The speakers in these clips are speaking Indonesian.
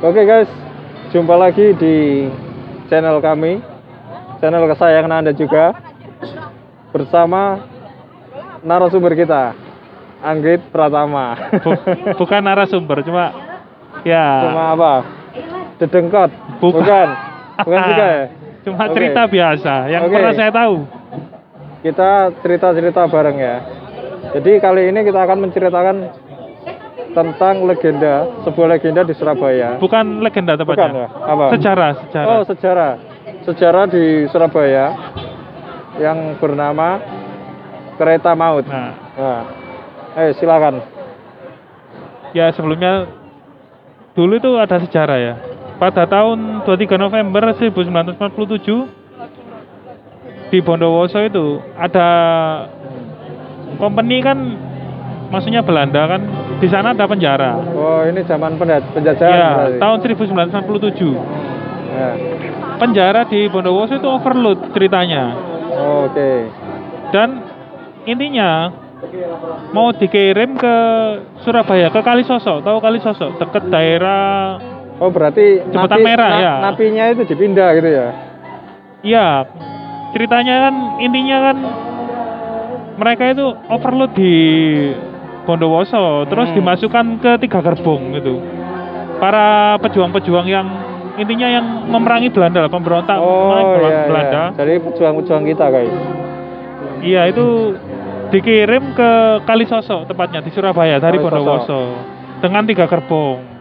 Oke guys, jumpa lagi di channel kami, channel kesayangan Anda juga, bersama narasumber kita, Anggit Pratama. Bukan narasumber, cuma apa? Dedengkot? Bukan juga ya? Cuma Oke. cerita biasa yang Oke. pernah saya tahu. Kita cerita-cerita bareng ya. Jadi kali ini kita akan menceritakan tentang sebuah legenda di Surabaya. Bukan legenda Bukan tepatnya. ya? Apa? Sejarah. Oh, sejarah di Surabaya yang bernama Kereta Maut. Nah, Silakan. ya sebelumnya dulu itu ada sejarah ya. Pada tahun 23 November 1947 di Bondowoso itu ada company kan, maksudnya Belanda kan, di sana ada penjara. Oh, ini zaman penjajahan Ya, berarti. tahun 1997. Ya. Penjara di Bondowoso itu overload ceritanya. Oke. Dan intinya mau dikirim ke Surabaya, ke Kalisosok. Tahu Kalisosok? Dekat daerah. Oh, berarti Jembatan Merah, ya. napinya itu dipindah gitu ya? Iya, ceritanya kan intinya kan mereka itu overload di Bondowoso, terus dimasukkan ke 3 gerbong gitu. Para pejuang-pejuang yang intinya yang memerangi Belanda lah, pemberontak Iya, Belanda. iya. Jadi pejuang-pejuang kita guys. Iya, itu dikirim ke Kalisosok tepatnya di Surabaya dari Kalisosok. Bondowoso dengan 3 gerbong.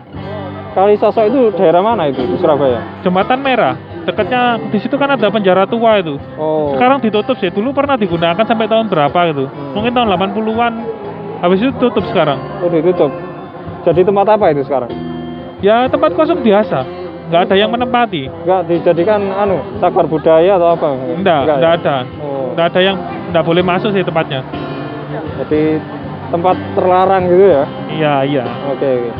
Kalisosok itu daerah mana itu di Surabaya? Jembatan Merah, dekatnya di situ kan ada penjara tua itu. Oh. Sekarang ditutup sih. Dulu pernah digunakan sampai tahun berapa gitu. Mungkin tahun 80-an. Habis itu tutup sekarang. Oh, ditutup. Jadi tempat apa itu sekarang? Ya tempat kosong biasa. Nggak ada yang menempati. Enggak dijadikan cagar budaya atau apa? Nggak ya? ada. Oh. Nggak ada yang nggak boleh masuk sih tempatnya. Jadi tempat terlarang gitu ya? Iya. Oke.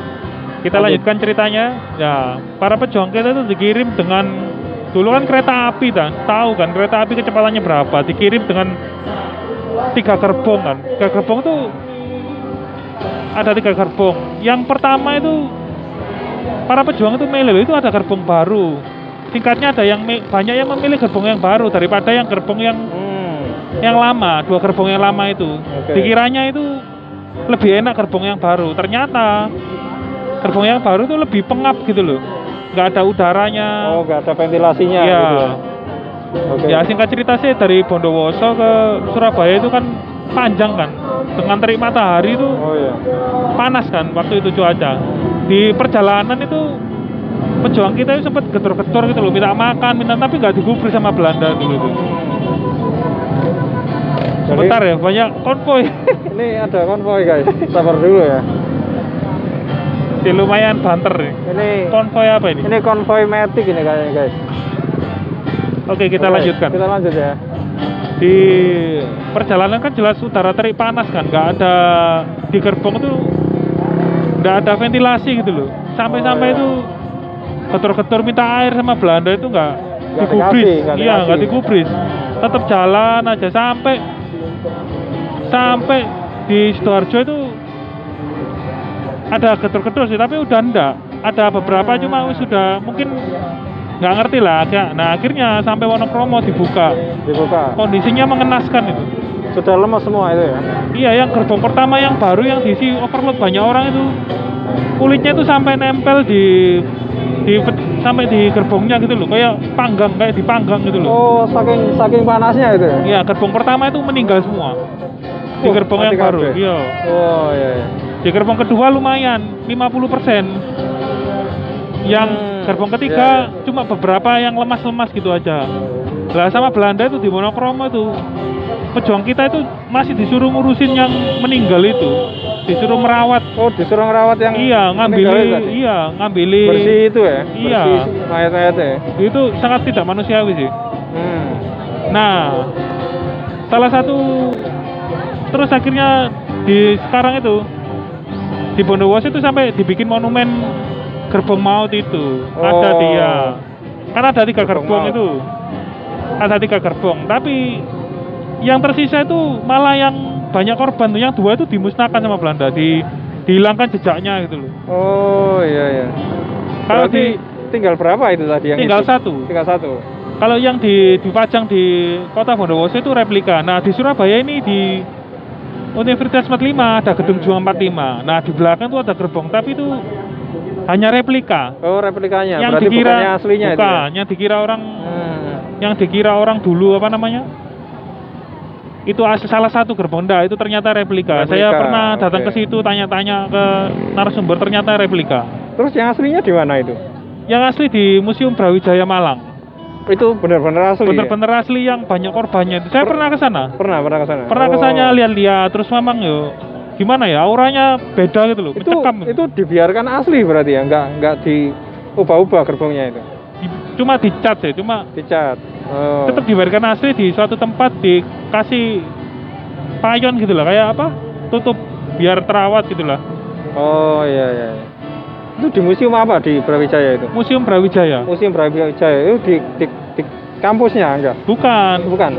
Kita lanjutkan ceritanya. Ya, para pejuang kita itu dikirim dengan, dulu kan kereta api kan, tahu kan kereta api kecepatannya berapa, dikirim dengan 3 gerbong kan. 3 gerbong tuh ada 3 gerbong. Yang pertama itu para pejuang itu milih, itu ada gerbong baru. Singkatnya ada yang banyak yang memilih gerbong yang baru daripada yang gerbong yang lama, 2 gerbong yang lama itu. Oke. Dikiranya itu lebih enak gerbong yang baru. Ternyata gerbong yang baru itu lebih pengap gitu loh. Nggak ada udaranya. Oh, nggak ada ventilasinya Iya. gitu ya? Oke. Ya singkat cerita sih, dari Bondowoso ke Surabaya itu kan panjang kan. Dengan terik matahari itu Oh iya. panas kan waktu itu cuaca. Di perjalanan itu pejuang kita itu sempat gedor-gedor gitu loh, minta makan, tapi nggak digubris sama Belanda dulu tuh. Sebentar ya, banyak konvoy. Ini ada konvoy guys, sabar dulu ya. Si lumayan banter nih. Ini Konvoy apa ini? Ini konvoy metik ini kayaknya guys. Oke, kita Oke, lanjutkan. Kita lanjut ya. Di perjalanan kan jelas udara terik panas kan, nggak ada di gerbong tuh, nggak ada ventilasi gitu loh. Sampai-sampai itu getor-getor minta air sama Belanda itu nggak digubris. dikasih, nggak Iya, nggak dikasih. digubris. Tetap jalan aja sampai di Sidoarjo itu ada getor-getor sih, tapi udah enggak. Ada beberapa cuma sudah mungkin nggak ngerti lah. Nah akhirnya sampai Wonokromo dibuka. Kondisinya mengenaskan itu. Sudah lemas semua itu ya. Iya, yang gerbong pertama yang baru yang diisi overload banyak orang itu, kulitnya itu sampai nempel sampai di gerbongnya gitu loh, kayak dipanggang gitu loh. Oh, saking panasnya itu ya. Iya, gerbong pertama itu meninggal semua. Di gerbong yang mati baru. kabeh. Iya. Oh iya. Di gerbong kedua lumayan 50%. Yang gerbong ketiga cuma beberapa yang lemas-lemas gitu aja. Lah sama Belanda itu di Wonokromo itu, pejuang kita itu masih disuruh ngurusin yang meninggal itu, disuruh merawat. Oh, disuruh ngerawat yang ngambili bersih itu ya. Iya. Bersih mayat-mayatnya. Itu sangat tidak manusiawi sih. Nah, salah satu, terus akhirnya sekarang itu di Bondowoso itu sampai dibikin monumen gerbong maut itu. Ada dia. Kan ada 3 gerbong itu. Ada 3 gerbong, tapi yang tersisa itu malah yang banyak korban tuh, yang 2 itu dimusnahkan sama Belanda, dihilangkan jejaknya gitu loh. Oh iya. Kalau Berarti tinggal berapa itu tadi yang tinggal itu? satu. Tinggal satu. Kalau yang dipajang di Kota Bondowoso itu replika. Nah, di Surabaya ini di Universitas 45 ada gedung Juang 45. Nah, di belakang itu ada gerbong, tapi itu hanya replika. Oh, replikanya. Yang Berarti dikira bukannya aslinya itu. bukan, Ya? yang dikira orang Hmm. yang dikira orang dulu apa namanya? Itu salah satu gerbong, enggak, itu ternyata replika. Saya Replika, pernah datang oke. ke situ tanya-tanya ke narasumber, ternyata replika. Terus yang aslinya di mana itu? Yang asli di Museum Brawijaya Malang. Itu benar-benar asli. Bener-bener asli yang banyak korbannya. Saya pernah ke sana. Ya? Pernah ke sana. Pernah ke sana Oh. lihat-lihat, terus memang yo gimana ya, auranya beda gitu loh, Itu mencekam. itu dibiarkan asli berarti ya, enggak diubah-ubah gerbongnya itu. Cuma dicat ya, cuma Dicat. Oh. tetap dibiarkan asli di suatu tempat, dikasih payon gitu lah, kayak apa? Tutup biar terawat gitu lah. Oh iya iya. Itu di museum apa di Brawijaya itu? Museum Brawijaya. Museum Brawijaya itu di kampusnya enggak? Bukan, Bukan.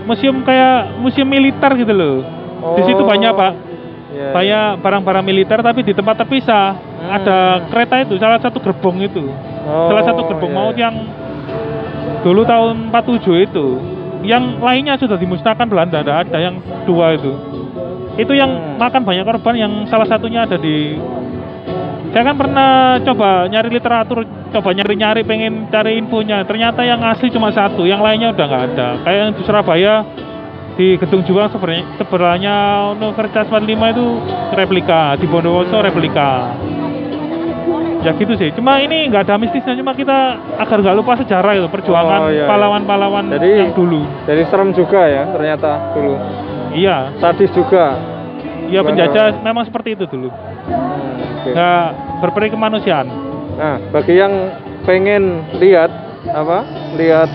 museum kayak museum militer gitu loh. Di situ banyak, Pak. Iya, Banyak barang-barang militer tapi di tempat terpisah. Ada kereta itu, salah satu gerbong itu. Oh, Salah satu gerbong iya, maut iya. yang dulu tahun 47 itu. Yang lainnya sudah dimusnahkan Belanda, ada yang dua itu. Itu yang makan banyak korban, yang salah satunya ada di. Saya kan pernah coba nyari literatur, coba nyari-nyari pengen cari infonya. Ternyata yang asli cuma satu, yang lainnya udah nggak ada. Kayak yang di Surabaya di Gedung Juang sebelahnya Universitas 45 itu replika, di Bondowoso replika. Ya gitu sih. Cuma ini nggak ada mistisnya, cuma kita agar nggak lupa sejarah itu, perjuangan Oh, iya, iya. pahlawan-pahlawan Jadi- yang dulu. Jadi serem juga ya ternyata dulu. Iya, Sadis juga. iya penjajah Bangga. memang seperti itu dulu. Oke. Nggak berperi kemanusiaan. Nah, bagi yang pengen lihat lihat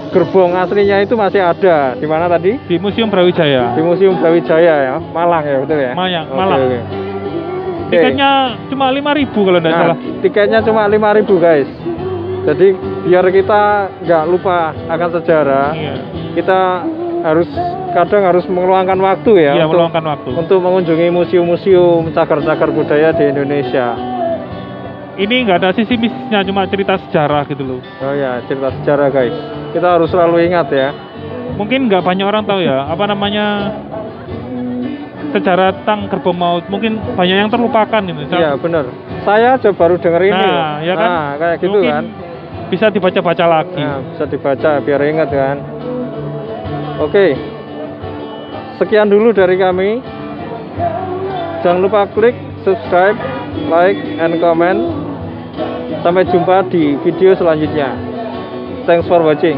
gerbong aslinya itu masih ada di mana tadi? Di Museum Brawijaya. Di Museum Brawijaya ya, Malang ya, betul ya? Oke, Malang. oke. Oke. Tiketnya cuma 5.000 kalau tidak Nah, salah. tiketnya cuma 5.000 guys. Jadi biar kita nggak lupa akan sejarah, Iya. kita kadang harus mengeluangkan waktu ya Iya, untuk meluangkan waktu. untuk mengunjungi museum-museum cagar-cagar budaya di Indonesia. Ini nggak ada sisi mistisnya, cuma cerita sejarah gitu loh. Oh ya, cerita sejarah guys. Kita harus selalu ingat ya. Mungkin nggak banyak orang tahu ya, apa namanya, sejarah tentang gerbong maut. Mungkin banyak yang terlupakan gitu. Iya benar. Saya aja baru denger ini loh. Nah, ya kan? Nah, kayak gitu Mungkin kan. bisa dibaca-baca lagi. Nah, bisa dibaca biar ingat kan. Oke. Sekian dulu dari kami. Jangan lupa klik subscribe, like, and comment. Sampai jumpa di video selanjutnya. Thanks for watching.